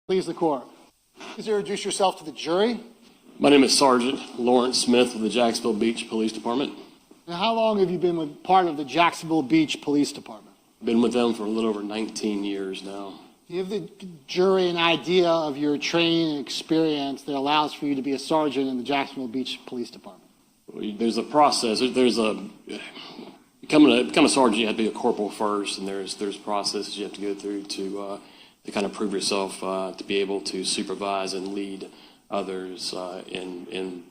Please the court. Please introduce yourself to the jury. My name is Sergeant Lawrence Smith with the Jacksonville Beach Police Department. And how long have you been with part of the Jacksonville Beach Police Department? Been with them for a little over 19 years now. Give the jury an idea of your training and experience that allows for you to be a sergeant in the Jacksonville Beach Police Department. There's a process. Become a sergeant, you have to be a corporal first, and there's processes you have to go through to kind of prove yourself to be able to supervise and lead others in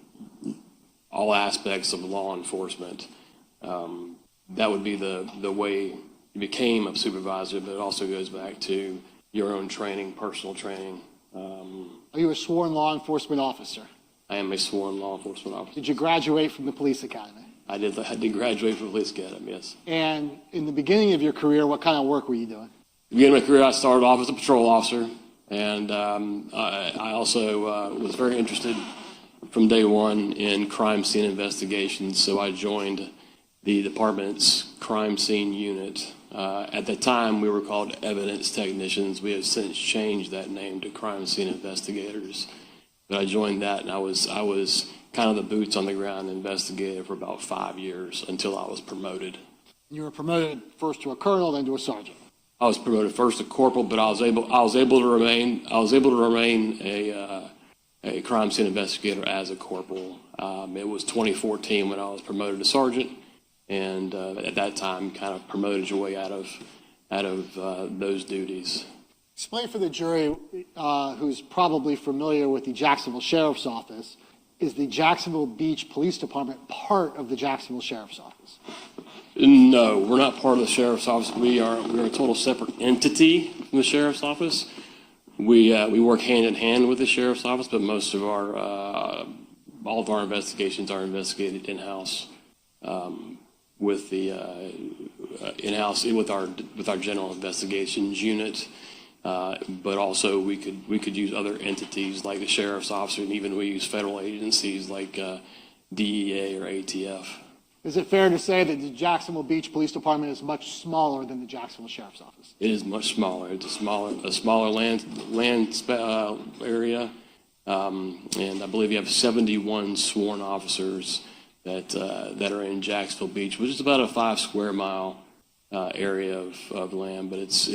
all aspects of law enforcement. That would be the way you became a supervisor, but it also goes back to your own training, personal training. Are you a sworn law enforcement officer? I am a sworn law enforcement officer. Did you graduate from the police academy? I did graduate from the police academy, yes. And in the beginning of your career, what kind of work were you doing? At the beginning of my career, I started off as a patrol officer, and I also was very interested from day one in crime scene investigations, so I joined the department's crime scene unit. At the time, we were called evidence technicians. We have since changed that name to crime scene investigators. But I joined that, and I was kind of the boots on the ground investigator for about 5 years until I was promoted. You were promoted first to a colonel, then to a sergeant. I was promoted first to corporal, but I was able to remain a crime scene investigator as a corporal. It was 2014 when I was promoted to sergeant, and at that time, kind of promoted your way out of those duties. Explain for the jury who's probably familiar with the Jacksonville Sheriff's Office, is the Jacksonville Beach Police Department part of the Jacksonville Sheriff's Office? No, we're not part of the Sheriff's Office. We're a total separate entity from the Sheriff's Office. We work hand in hand with the Sheriff's Office, but most of all of our investigations are investigated in-house with our general investigations unit. But also we could use other entities like the Sheriff's Office, and even we use federal agencies like DEA or ATF. Is it fair to say that the Jacksonville Beach Police Department is much smaller than the Jacksonville Sheriff's Office? It is much smaller. It's a smaller land area, and I believe you have 71 sworn officers that are in Jacksonville Beach, which is about a 5 square mile area of land. But it's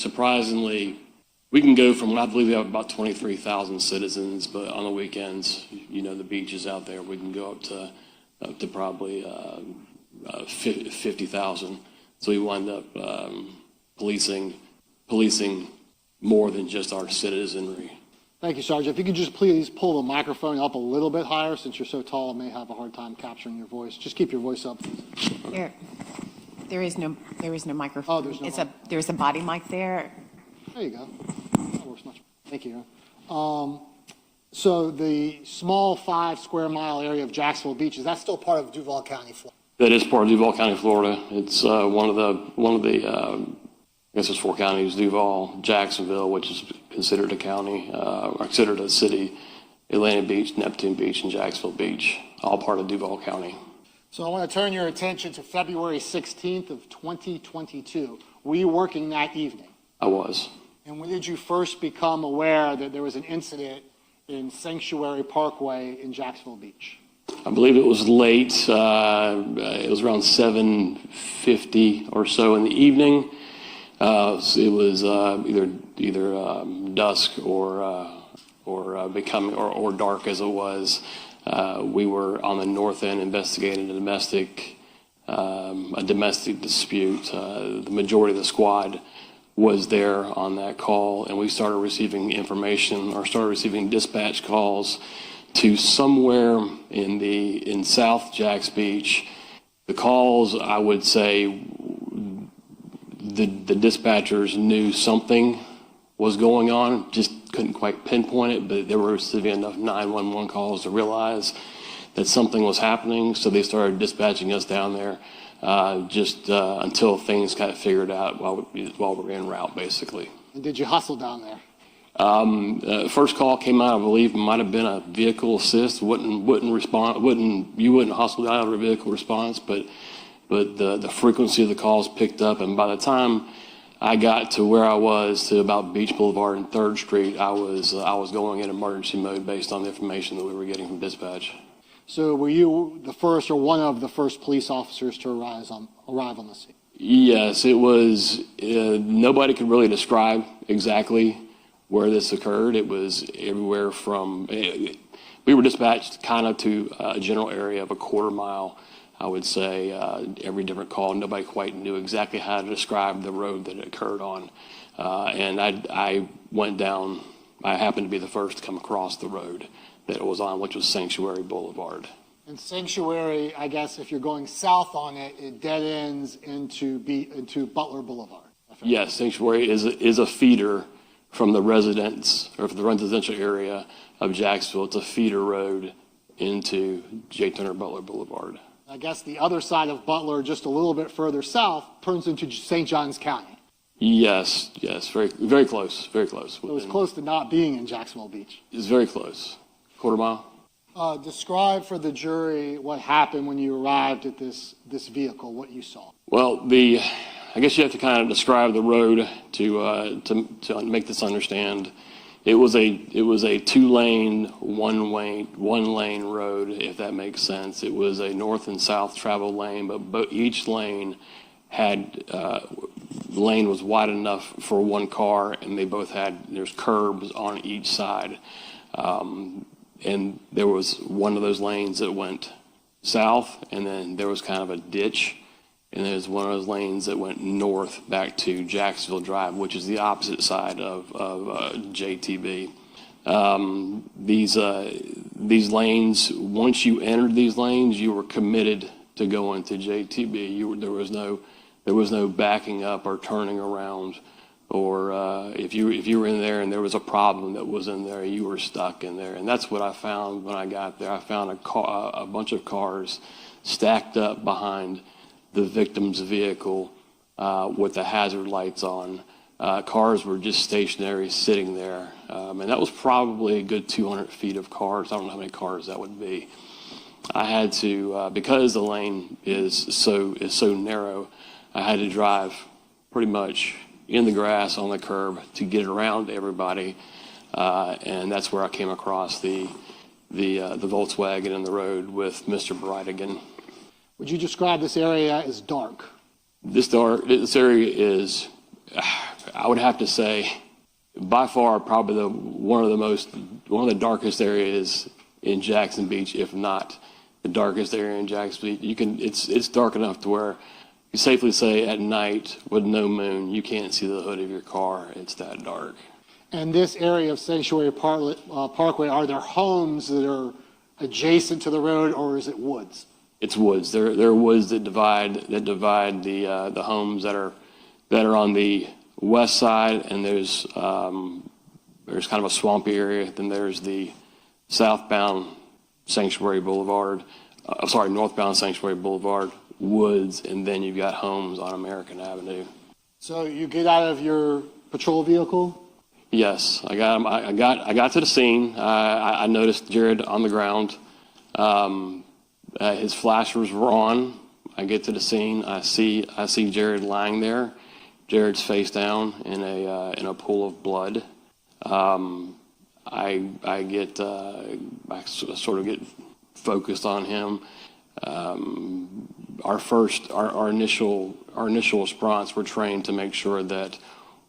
surprisingly, we can go from, I believe we have about 23,000 citizens, but on the weekends, the beaches out there, we can go up to probably 50,000. So we wind up policing more than just our citizenry. Thank you, Sergeant. If you could just please pull the microphone up a little bit higher, since you're so tall, I may have a hard time capturing your voice. Just keep your voice up. There is no microphone. Oh, there's no There's a body mic there. There you go. That works much better. Thank you. So the small 5 square mile area of Jacksonville Beach, is that still part of Duval County, Florida? That is part of Duval County, Florida. It's one of the I guess there's 4 counties: Duval, Jacksonville, which is considered a county, or considered a city, Atlantic Beach, Neptune Beach, and Jacksonville Beach, all part of Duval County. So I want to turn your attention to February 16th of 2022. Were you working that evening? I was. And when did you first become aware that there was an incident in Sanctuary Parkway in Jacksonville Beach? I believe it was late. It was around 7:50 or so in the evening. It was either dusk or becoming or dark as it was. We were on the north end investigating a domestic dispute. The majority of the squad was there on that call, and we started receiving dispatch calls to somewhere in South Jacks Beach. The calls, I would say, the dispatchers knew something was going on, just couldn't quite pinpoint it, but they were receiving enough 911 calls to realize that something was happening, so they started dispatching us down there until things got figured out while we were en route, basically. And did you hustle down there? First call came out, I believe, might have been a vehicle assist. Wouldn't respond. You wouldn't hustle down a vehicle response, but the frequency of the calls picked up, and by the time I got to where I was to about Beach Boulevard and 3rd Street, I was going in emergency mode based on the information that we were getting from dispatch. So were you the first or one of the first police officers to arrive on the scene? Yes, it was. Nobody could really describe exactly where this occurred. It was everywhere from, we were dispatched kind of to a general area of a quarter mile, I would say, every different call. Nobody quite knew exactly how to describe the road that it occurred on. And I went down, I happened to be the first to come across the road that it was on, which was Sanctuary Boulevard. And Sanctuary, I guess if you're going south on it, it dead ends into Butler Boulevard. Yes, Sanctuary is a feeder from the residence or from the residential area of Jacksonville. It's a feeder road into J. Turner Butler Boulevard. I guess the other side of Butler, just a little bit further south, turns into St. Johns County. Yes, very, very close, very close. It was close to not being in Jacksonville Beach. It's very close, quarter mile. Describe for the jury what happened when you arrived at this vehicle, what you saw. Well, I guess you have to kind of describe the road to make this understand. It was a 2-lane, one lane road, if that makes sense. It was a north and south travel lane, but each lane had lane was wide enough for one car, and they both there's curbs on each side. And there was one of those lanes that went south, and then there was kind of a ditch, and there's one of those lanes that went north back to Jacksonville Drive, which is the opposite side of JTB. These lanes, once you entered these lanes, you were committed to going to JTB. There was no backing up or turning around. Or if you were in there and there was a problem that was in there, you were stuck in there. And that's what I found when I got there. I found a bunch of cars stacked up behind the victim's vehicle with the hazard lights on. Cars were just stationary, sitting there. And that was probably a good 200 feet of cars. I don't know how many cars that would be. I had to, because the lane is so narrow, I had to drive pretty much in the grass on the curb to get around everybody, and that's where I came across the Volkswagen in the road with Mr. Bridegan. Would you describe this area as dark? This area is, I would have to say, by far probably one of the darkest areas in Jackson Beach, if not the darkest area in Jackson Beach. It's dark enough to where you safely say at night with no moon, you can't see the hood of your car. It's that dark. And this area of Sanctuary Parkway, are there homes that are adjacent to the road, or is it woods? It's woods. There are woods that divide the homes that are on the west side, and there's kind of a swampy area. Then there's the northbound Sanctuary Boulevard, woods, and then you've got homes on American Avenue. So you get out of your patrol vehicle? Yes, I got to the scene. I noticed Jared on the ground. His flashers were on. I get to the scene. I see Jared lying there. Jared's face down in a pool of blood. I sort of get focused on him. Our initial response, we're trained to make sure that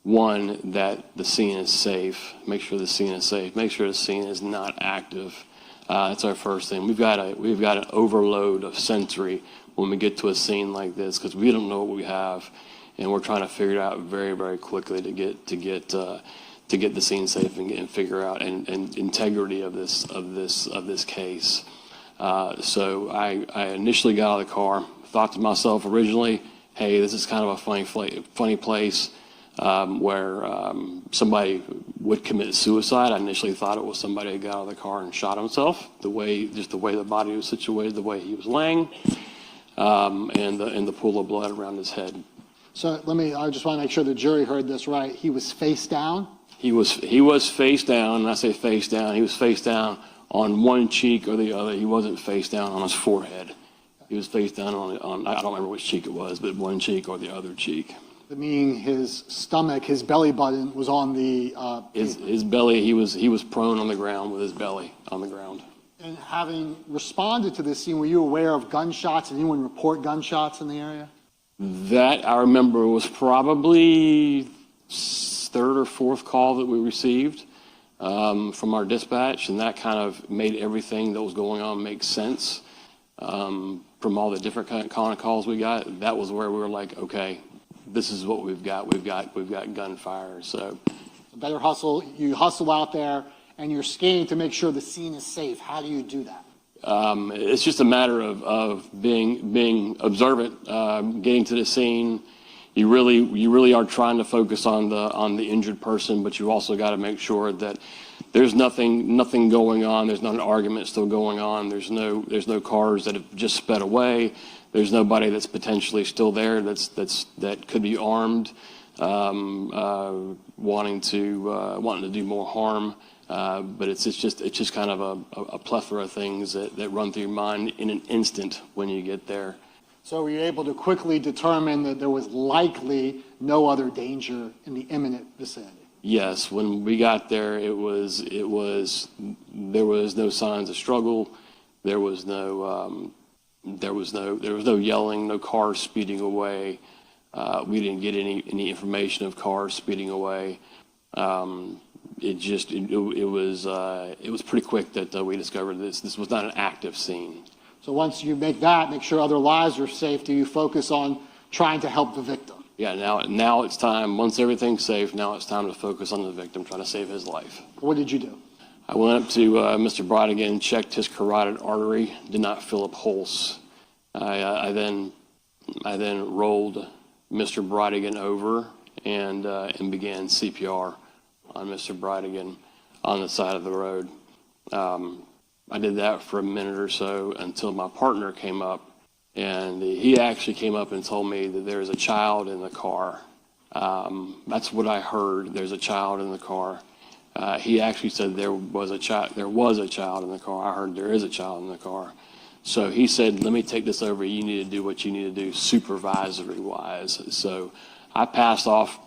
that the scene is safe, make sure the scene is safe, make sure the scene is not active. That's our first thing. We've got an overload of sensory when we get to a scene like this, because we don't know what we have, and we're trying to figure it out very, very quickly to get the scene safe and figure out and integrity of this case. So I initially got out of the car, thought to myself originally, hey, this is kind of a funny place where somebody would commit suicide. I initially thought it was somebody that got out of the car and shot himself, the way the body was situated, the way he was laying, and the pool of blood around his head. So I just want to make sure the jury heard this right. He was face down? He was face down, and I say face down, he was face down on one cheek or the other. He wasn't face down on his forehead. He was face down on I don't remember which cheek it was, but one cheek or the other cheek. Meaning his stomach, his belly button was on the. His belly, he was prone on the ground with his belly on the ground. And having responded to this scene, were you aware of gunshots? Did anyone report gunshots in the area? That I remember was probably third or fourth call that we received from our dispatch, and that kind of made everything that was going on make sense. From all the different kind of calls we got, that was where we were like, okay, this is what we've got. We've got gunfire. So Better hustle. You hustle out there, and you're scanning to make sure the scene is safe. How do you do that? it's just a matter of being observant, getting to the scene. You really are trying to focus on the injured person, but you also got to make sure that there's nothing going on. There's not an argument still going on. There's no cars that have just sped away. There's nobody that's potentially still there that could be armed, wanting to do more harm. But it's just kind of a plethora of things that run through your mind in an instant when you get there. So were you able to quickly determine that there was likely no other danger in the imminent vicinity? Yes, when we got there, there was no signs of struggle. There was no yelling, no cars speeding away. We didn't get any information of cars speeding away. It was pretty quick that we discovered this was not an active scene. So once you make sure other lives are safe, do you focus on trying to help the victim? Yeah, now it's time. Once everything's safe, now it's time to focus on the victim, trying to save his life. What did you do? I went up to Mr. Bridegan, checked his carotid artery, did not fill a pulse. I then rolled Mr. Bridegan over and began CPR on Mr. Bridegan on the side of the road. I did that for a minute or so until my partner came up, and he actually came up and told me that there's a child in the car. That's what I heard. There's a child in the car. He actually said there was a child in the car. I heard there is a child in the car. So he said, let me take this over. You need to do what you need to do supervisory wise. So I passed off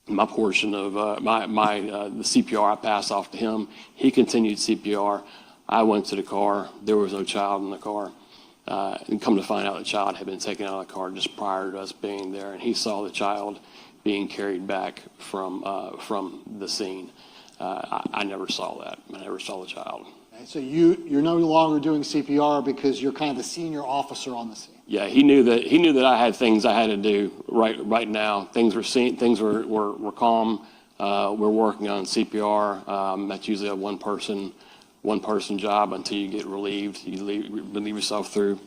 my portion of the CPR. I passed off to him. He continued CPR. I went to the car. There was no child in the car. And come to find out, the child had been taken out of the car just prior to us being there. And he saw the child being carried back from the scene. I never saw that. I never saw the child. So you're no longer doing CPR because you're kind of the senior officer on the scene. Yeah, he knew that I had things I had to do right now. Things were calm. We're working on CPR. That's usually a one person job until you get relieved. You relieve yourself through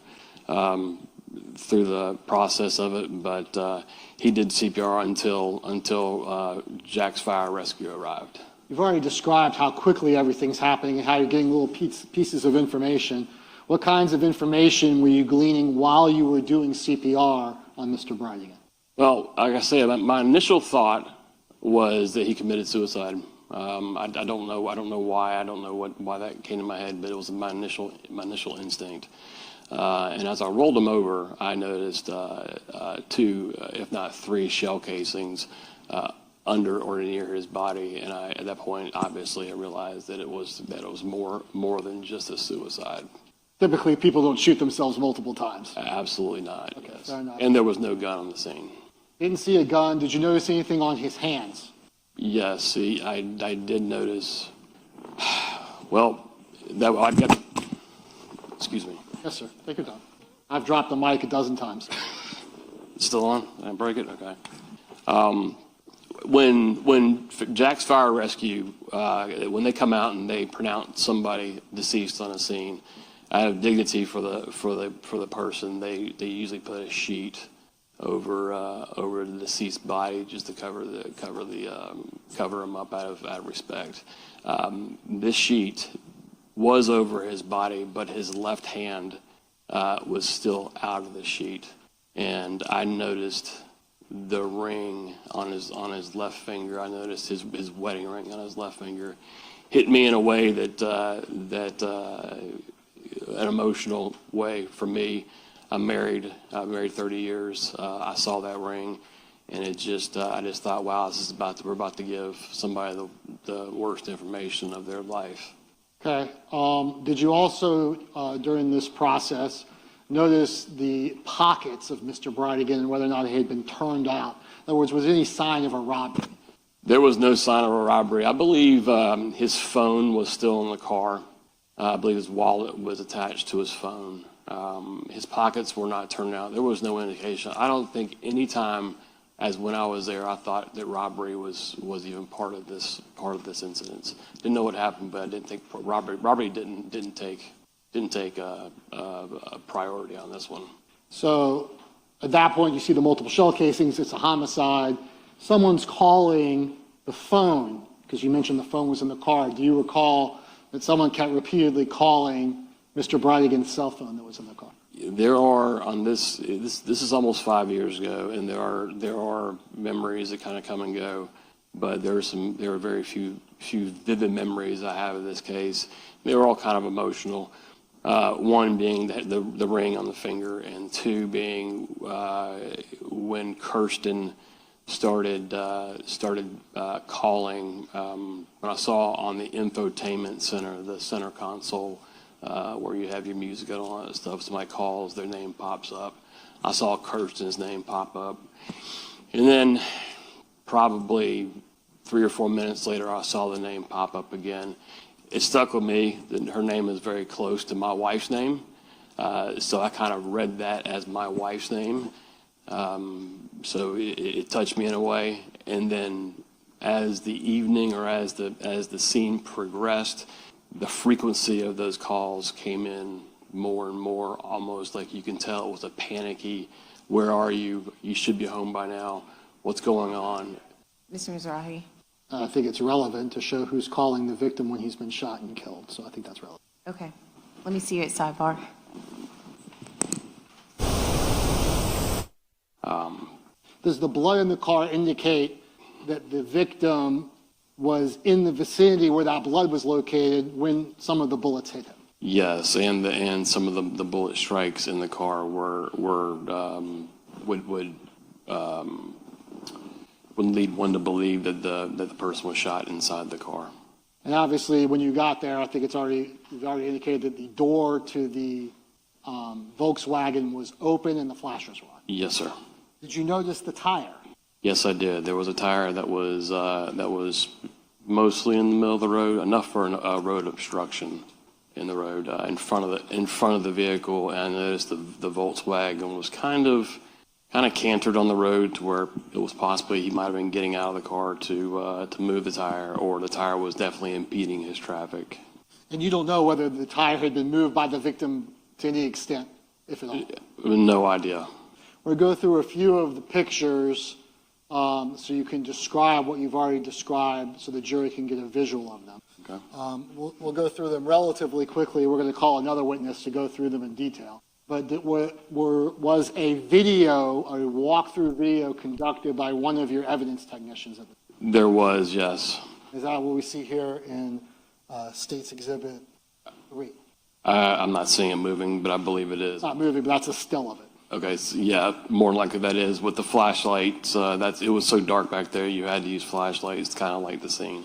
the process of it. But he did CPR until Jack's Fire Rescue arrived. You've already described how quickly everything's happening and how you're getting little pieces of information. What kinds of information were you gleaning while you were doing CPR on Mr. Bridegan? Well, like I said, my initial thought was that he committed suicide. I don't know why. I don't know why that came to my head, but it was my initial instinct. And as I rolled him over, I noticed 2, if not 3, shell casings under or near his body, and at that point, obviously, I realized that it was more than just a suicide. Typically, people don't shoot themselves multiple times. Absolutely not. Okay, yes. fair enough. And there was no gun on the scene. Didn't see a gun. Did you notice anything on his hands? Yes, I did notice. Well, I got. Excuse me. Yes, sir. Take your time. I've dropped the mic a dozen times. It's still on? Did I break it? Okay. When Jack's Fire Rescue, when they come out and they pronounce somebody deceased on a scene, out of dignity for the person, they usually put a sheet over the deceased body just to cover him up out of respect. This sheet was over his body, but his left hand was still out of the sheet, and I noticed the ring on his left finger. I noticed his wedding ring on his left finger hit me in a way that an emotional way for me. I'm married 30 years. I saw that ring, And it just, I just thought, wow, we're about to give somebody the worst information of their life. Okay. Did you also, during this process, notice the pockets of Mr. Bridegan and whether or not they had been turned out? In other words, was there any sign of a robbery? There was no sign of a robbery. I believe his phone was still in the car. I believe his wallet was attached to his phone. His pockets were not turned out. There was no indication. I don't think any time, as when I was there, I thought that robbery was even part of this incident. Didn't know what happened, but I didn't think robbery didn't take a priority on this one. So at that point, you see the multiple shell casings. It's a homicide. Someone's calling the phone, because you mentioned the phone was in the car. Do you recall that someone kept repeatedly calling Mr. Bridegan's cell phone that was in the car? There are on this is almost 5 years ago, and there are memories that kind of come and go, but there are very few vivid memories I have of this case. They were all kind of emotional. One being the ring on the finger, and two being when Kirsten started calling. When I saw on the infotainment center, the center console, where you have your music and all that stuff, somebody calls, their name pops up. I saw Kirsten's name pop up. And then probably 3 or 4 minutes later, I saw the name pop up again. It stuck with me that her name is very close to my wife's name. So I kind of read that as my wife's name. So it touched me in a way. And then as the evening or as the scene progressed, the frequency of those calls came in more and more, almost like you can tell it was a panicky, where are you? You should be home by now. What's going on? Mr. Mizrahi? I think it's relevant to show who's calling the victim when he's been shot and killed. So I think that's relevant. Okay. Let me see you at sidebar. Does the blood in the car indicate that the victim was in the vicinity where that blood was located when some of the bullets hit him? Yes, and some of the bullet strikes in the car would lead one to believe that the person was shot inside the car. And obviously, when you got there, I think you've already indicated that the door to the Volkswagen was open and the flashers were on. Yes, sir. Did you notice the tire? Yes, I did. There was a tire that was mostly in the middle of the road, enough for a road obstruction in the road in front of the vehicle. And I noticed the Volkswagen was kind of cantered on the road to where it was possibly he might have been getting out of the car to move the tire, or the tire was definitely impeding his traffic. And you don't know whether the tire had been moved by the victim to any extent, if at all? No idea. We'll go through a few of the pictures so you can describe what you've already described so the jury can get a visual of them. Okay. We'll go through them relatively quickly. We're going to call another witness to go through them in detail. But was a video, a walkthrough video conducted by one of your evidence technicians? There was, yes. Is that what we see here in State's Exhibit 3? I'm not seeing it moving, but I believe it is. It's not moving, but that's a still of it. Okay, so yeah, more likely that is. With the flashlights, it was so dark back there, you had to use flashlights to kind of light the scene.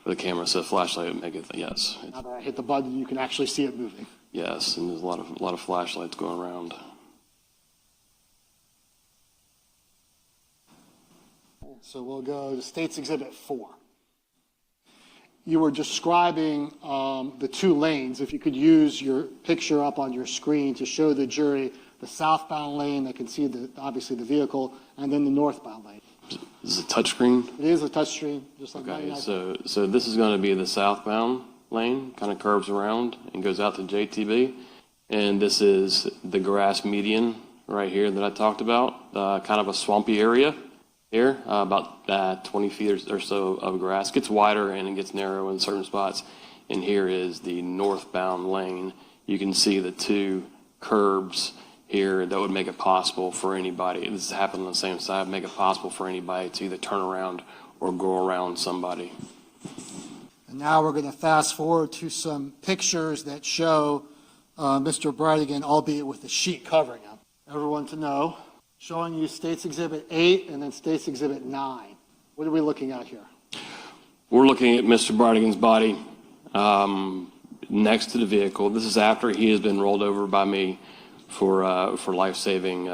The camera said flashlight would make it, yes. Now that I hit the button, you can actually see it moving. Yes, and there's a lot of flashlights going around. So we'll go to State's Exhibit 4. You were describing the two lanes. If you could use your picture up on your screen to show the jury the southbound lane, they can see obviously the vehicle, and then the northbound lane. Is it a touchscreen? It is a touchscreen, just like Okay, 99. so this is going to be the southbound lane, kind of curves around and goes out to JTB. And this is the grass median right here that I talked about, kind of a swampy area here, about 20 feet or so of grass. It gets wider and it gets narrow in certain spots. And here is the northbound lane. You can see the two curbs here that would make it possible for anybody, this happened on the same side, make it possible for anybody to either turn around or go around somebody. And now we're going to fast forward to some pictures that show Mr. Bridegan, albeit with the sheet covering him. Everyone to know, showing you State's Exhibit 8 and then State's Exhibit 9. What are we looking at here? We're looking at Mr. Bridegan's body next to the vehicle. This is after he has been rolled over by me for life-saving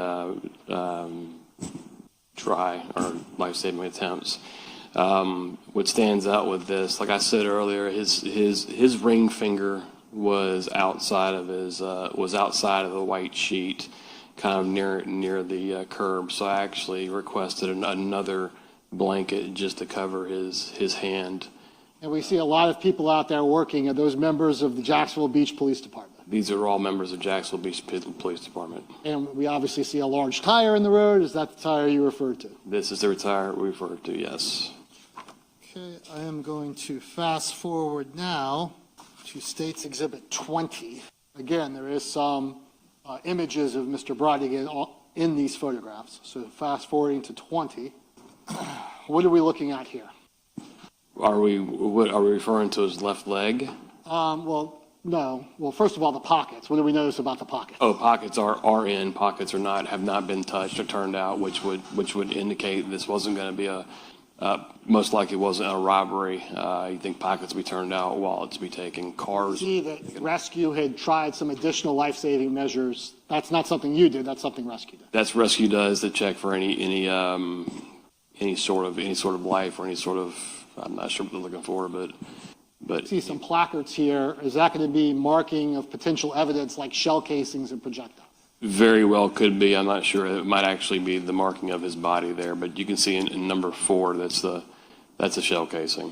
try or life-saving attempts. What stands out with this, like I said earlier, his ring finger was outside of the white sheet, kind of near the curb. So I actually requested another blanket just to cover his hand. And we see a lot of people out there working. Are those members of the Jacksonville Beach Police Department? These are all members of Jacksonville Beach Police Department. And we obviously see a large tire in the road. Is that the tire you referred to? This is the tire we referred to, yes. Okay, I am going to fast forward now to State's Exhibit 20. Again, there is some images of Mr. Bridegan in these photographs. So fast forwarding to 20. What are we looking at here? Are we referring to his left leg? Well, no. Well, first of all, the pockets. What do we notice about the pockets? Oh, pockets are in. Pockets are not, have not been touched or turned out, which would indicate this wasn't going to be most likely wasn't a robbery. You think pockets be turned out, wallets be taken, cars. See that rescue had tried some additional life-saving measures. That's not something you did. That's something rescue did. That's rescue does to check for any sort of life or any sort of, I'm not sure what they're looking for, but See some placards here. Is that going to be marking of potential evidence like shell casings and projectiles? very well could be. I'm not sure. It might actually be the marking of his body there, but you can see in number 4, that's a shell casing.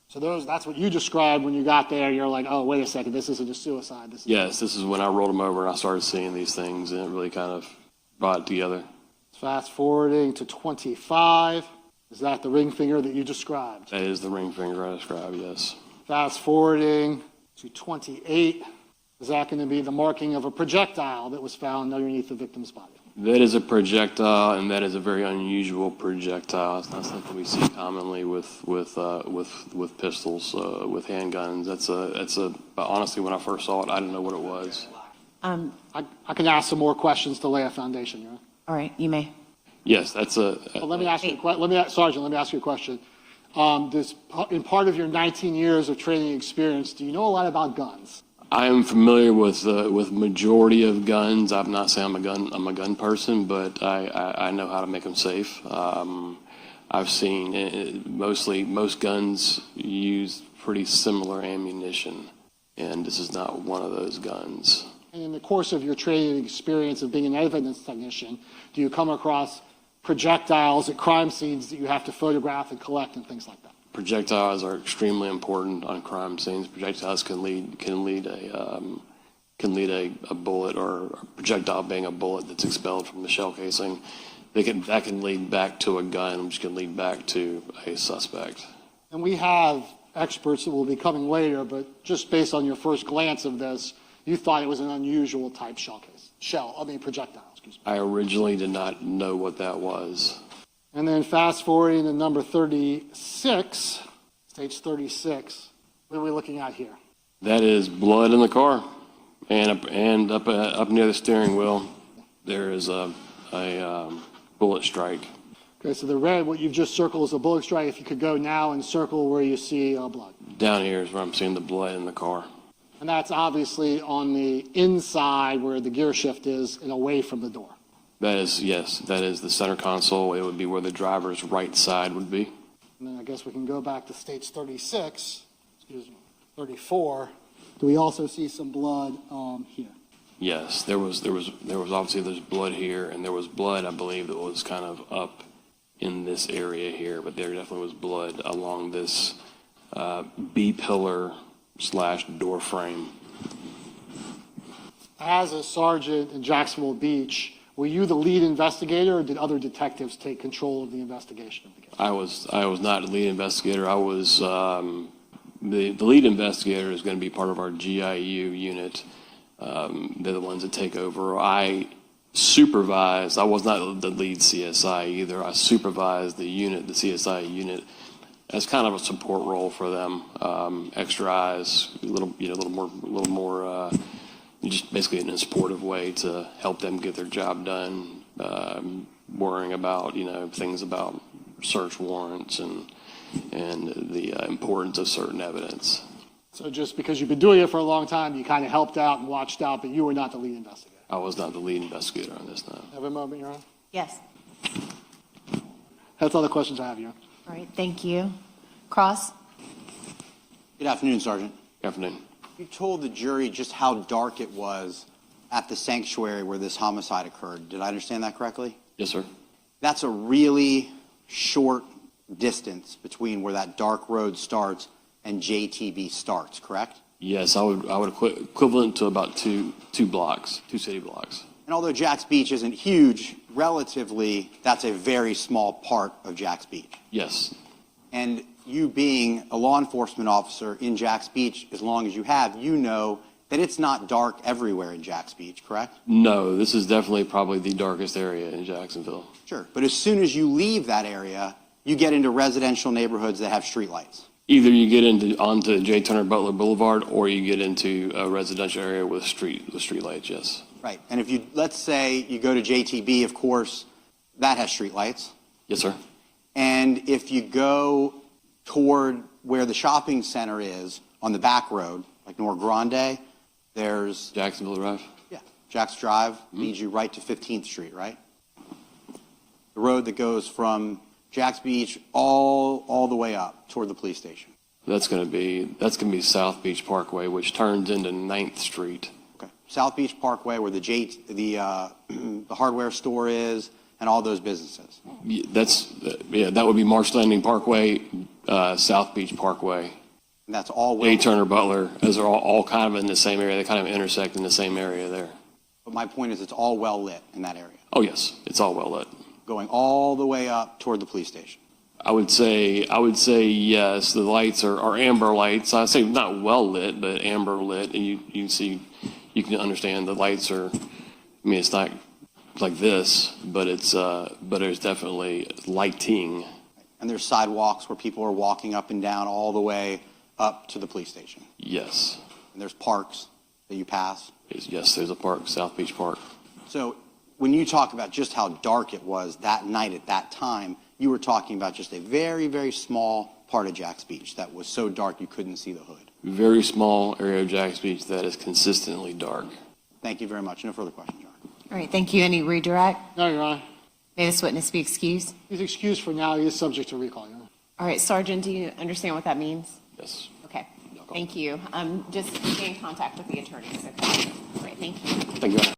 So that's what you described when you got there. You're like, oh, wait a second, this isn't a suicide. Yes, this is when I rolled him over and I started seeing these things, and it really kind of brought it together. Fast forwarding to 25. Is that the ring finger that you described? That is the ring finger I described, yes. Fast forwarding to 28. Is that going to be the marking of a projectile that was found underneath the victim's body? That is a projectile, and that is a very unusual projectile. It's not something we see commonly with pistols, with handguns. That's a. Honestly, when I first saw it, I didn't know what it was. I can ask some more questions to lay a foundation. You know? All right, you may. Yes, that's a. Well, let me ask you. Sergeant, let me ask you a question. In part of your 19 years of training experience, do you know a lot about guns? I am familiar with majority of guns. I'm not saying I'm a gun person, but I know how to make them safe. I've seen most guns use pretty similar ammunition, and this is not one of those guns. And in the course of your training experience of being an evidence technician, do you come across projectiles at crime scenes that you have to photograph and collect and things like that? Projectiles are extremely important on crime scenes. Projectiles can lead a bullet, or a projectile being a bullet that's expelled from the shell casing. That can lead back to a gun, which can lead back to a suspect. And we have experts that will be coming later, but just based on your first glance of this, you thought it was an unusual type projectile. Excuse me. I originally did not know what that was. And then fast forwarding to number 36, stage 36, what are we looking at here? That is blood in the car, and up near the steering wheel, there is a bullet strike. Okay, so the red, what you've just circled is a bullet strike. If you could go now and circle where you see blood. Down here is where I'm seeing the blood in the car. And that's obviously on the inside where the gear shift is and away from the door. That is, yes, that is the center console. It would be where the driver's right side would be. And then I guess we can go back to stage 36, 34. Do we also see some blood here? Yes, there was obviously there's blood here, and there was blood, I believe, that was kind of up in this area here, but there definitely was blood along this B-pillar / door frame. As a sergeant in Jacksonville Beach, were you the lead investigator, or did other detectives take control of the investigation of the case? I was not the lead investigator. I was the lead investigator is going to be part of our GIU unit. They're the ones that take over. I supervised. I was not the lead CSI either. I supervised the unit, the CSI unit, as kind of a support role for them. Extra eyes, a little more. Just basically in a supportive way to help them get their job done, worrying about, things about search warrants and the importance of certain evidence. So just because you've been doing it for a long time, you kind of helped out and watched out, but you were not the lead investigator. I was not the lead investigator on this, no. Have a moment, Your Honor? Yes. That's all the questions I have, Your Honor. All right, thank you. Cross? Good afternoon, Sergeant. Good afternoon. You told the jury just how dark it was at the sanctuary where this homicide occurred. Did I understand that correctly? Yes, sir. That's a really short distance between where that dark road starts and JTB starts, correct? Yes, I would equivalent to about two blocks, 2 city blocks. And although Jacks Beach isn't huge, relatively, that's a very small part of Jacks Beach. Yes, And you being a law enforcement officer in Jacks Beach, as long as you have, you know that it's not dark everywhere in Jacks Beach, correct? no, this is definitely probably the darkest area in Jacksonville. Sure. But as soon as you leave that area, you get into residential neighborhoods that have streetlights. Either you get onto J. Turner Butler Boulevard, or you get into a residential area with street lights. Yes. Right. And if you, let's say you go to JTB, of course, that has streetlights. Yes, sir. And if you go toward where the shopping center is on the back road, like Nor Grande, there's, Jacksonville Drive. yeah, Jacks Drive leads you right to 15th Street, right? The road that goes from Jacks Beach all the way up toward the police station. That's going to be South Beach Parkway, which turns into 9th Street. Okay. South Beach Parkway, where the hardware store is, and all those businesses. That would be Marsh Landing Parkway, South Beach Parkway, And that's all J. well. Turner Butler. Those are all kind of in the same area. They kind of intersect in the same area there. But my point is, it's all well lit in that area, Oh yes, it's all well lit. going all the way up toward the police station. I would say yes. The lights are amber lights. I say not well lit, but amber lit, and you can understand the lights are. I mean, it's not like this, but there's definitely lighting. And there's sidewalks where people are walking up and down all the way up to the police station. Yes, And there's parks that you pass. yes. There's a park, South Beach Park. So when you talk about just how dark it was that night at that time, you were talking about just a very, very small part of Jacks Beach that was so dark you couldn't see the hood. Very small area of Jacks Beach that is consistently dark. Thank you very much. No further questions, Your Honor. All right, thank you. Any redirect? No, Your Honor. May this witness be excused? He's excused for now. He is subject to recall, Your Honor. All right, Sergeant, do you understand what that means? Yes. Okay, thank you. Just stay in contact with the attorneys, okay? All right, thank you. Thank you.